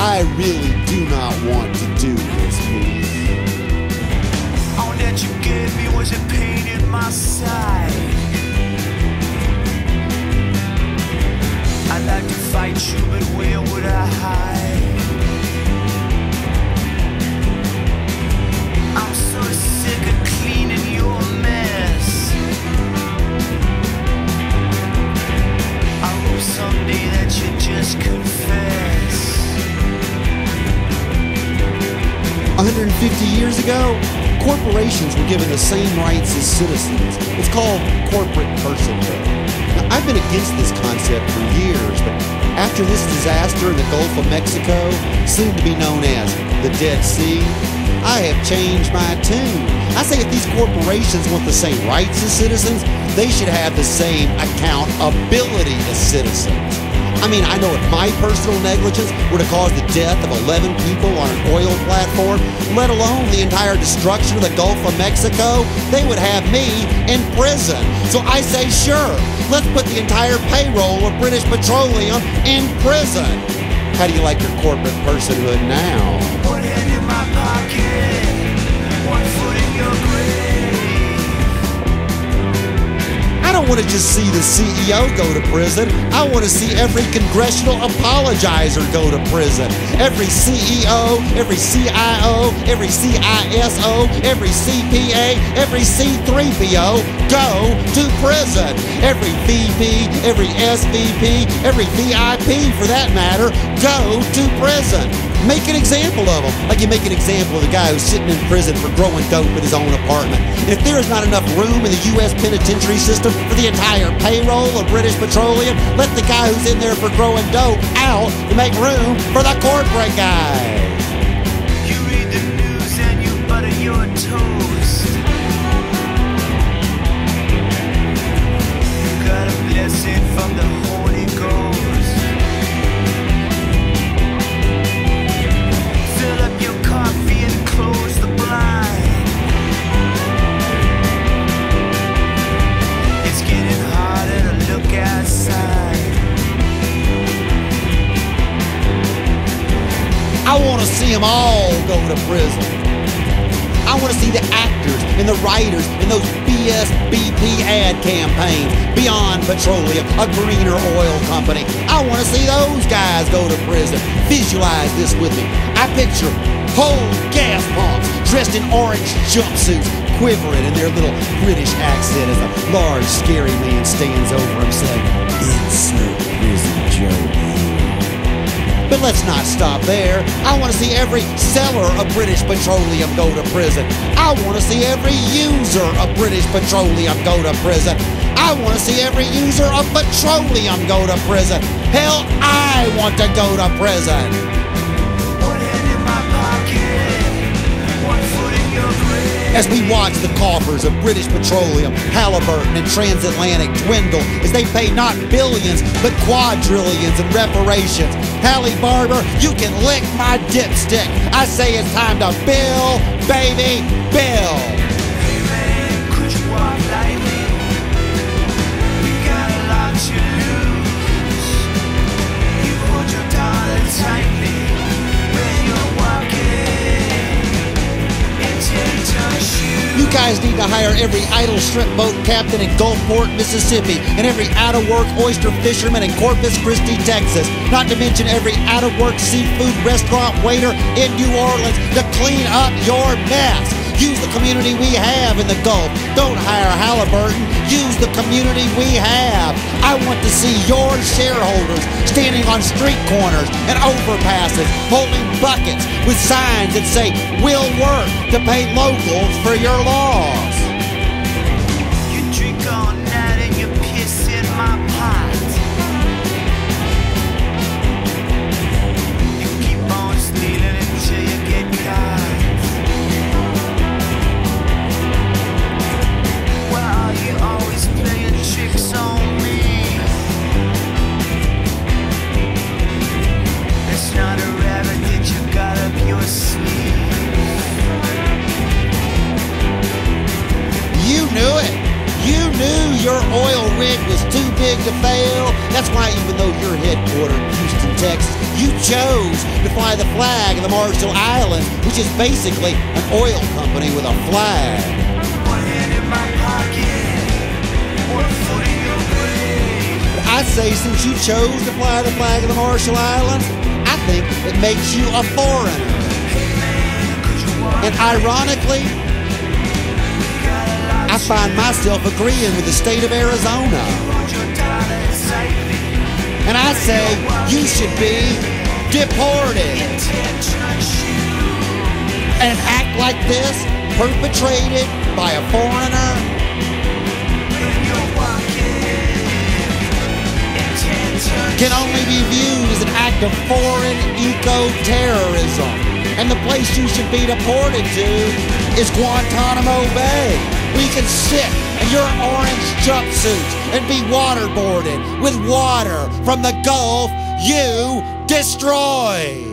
I really do not want to do this move. All that you gave me was a pain in my side. I'd like to fight you, but where would I hide? I'm so sick of cleaning your mess. I hope someday that you just confess. 150 years ago, corporations were given the same rights as citizens. It's called corporate personhood. Now, I've been against this concept for years, but after this disaster in the Gulf of Mexico, soon to be known as the Dead Sea, I have changed my tune. I say if these corporations want the same rights as citizens, they should have the same accountability as citizens. I mean, I know if my personal negligence were to cause the death of 11 people on an oil platform, let alone the entire destruction of the Gulf of Mexico, they would have me in prison. So I say, sure, let's put the entire payroll of British Petroleum in prison. How do you like your corporate personhood now? One hand in my pocket, one foot in your grave. I don't want to just see the CEO go to prison. I want to see every congressional apologizer go to prison. Every CEO, every CIO, every CISO, every CPA, every C3PO go to prison. Every VP, every SVP, every VIP for that matter, go to prison. Make an example of them, like you make an example of the guy who's sitting in prison for growing dope in his own apartment. And if there is not enough room in the U.S. penitentiary system for the entire payroll of British Petroleum, let the guy who's in there for growing dope out to make room for the corporate guy. You read the news and you butter your toast. You got a blessing from the Holy Ghost. Fill up your coffee and close the blind. It's getting harder to look outside. I want to see them all go to prison. I want to see the actors and the writers in those BS BP ad campaigns, Beyond Petroleum, a greener oil company. I want to see those guys go to prison. Visualize this with me. I picture whole gas pumps dressed in orange jumpsuits, quivering in their little British accent as a large, scary man stands over them saying, "Insert prison joke." But let's not stop there. I want to see every seller of British Petroleum go to prison. I want to see every user of British Petroleum go to prison. I want to see every user of petroleum go to prison. Hell, I want to go to prison. One hand in my pocket, one foot in your grave. As we watch the coffers of British Petroleum, Halliburton, and Transatlantic dwindle as they pay not billions but quadrillions in reparations. Hallie Barber, you can lick my dipstick. I say it's time to bill, baby, bill. Hey man, could you walk lightly? You got a lot to lose. You hold your dollar tightly when you're walking into your shoes. You guys need to hire every idle shrimp boat captain in Gulfport, Mississippi, and every out-of-work oyster fisherman in Corpus Christi, Texas, not to mention every out-of-work seafood restaurant waiter in New Orleans to clean up your mess. Use the community we have in the Gulf. Don't hire Halliburton. Use the community we have. I want to see your shareholders standing on street corners and overpasses, holding buckets with signs that say, "We'll work to pay locals for your laws." You drink all night and you piss in my pot. You keep on stealing until you get caught. Why are you always playing tricks on me? It's not a rabbit that you got up your sleeve. You knew it. You knew your oil rig was too big to fail. That's why even though you're headquartered in Houston, Texas, you chose to fly the flag of the Marshall Islands, which is basically an oil company with a flag. One hand in my pocket, one foot in your grave. I'd say since you chose to fly the flag of the Marshall Islands, I think it makes you a foreigner. Hey man, could you walk And ironically, I find myself agreeing with the state of Arizona. And I say you should be deported. An act like this, perpetrated by a foreigner, can only be viewed as an act of foreign eco-terrorism. And the place you should be deported to is Guantanamo Bay. We can sit in your orange jumpsuits and be waterboarded with water from the Gulf you destroyed.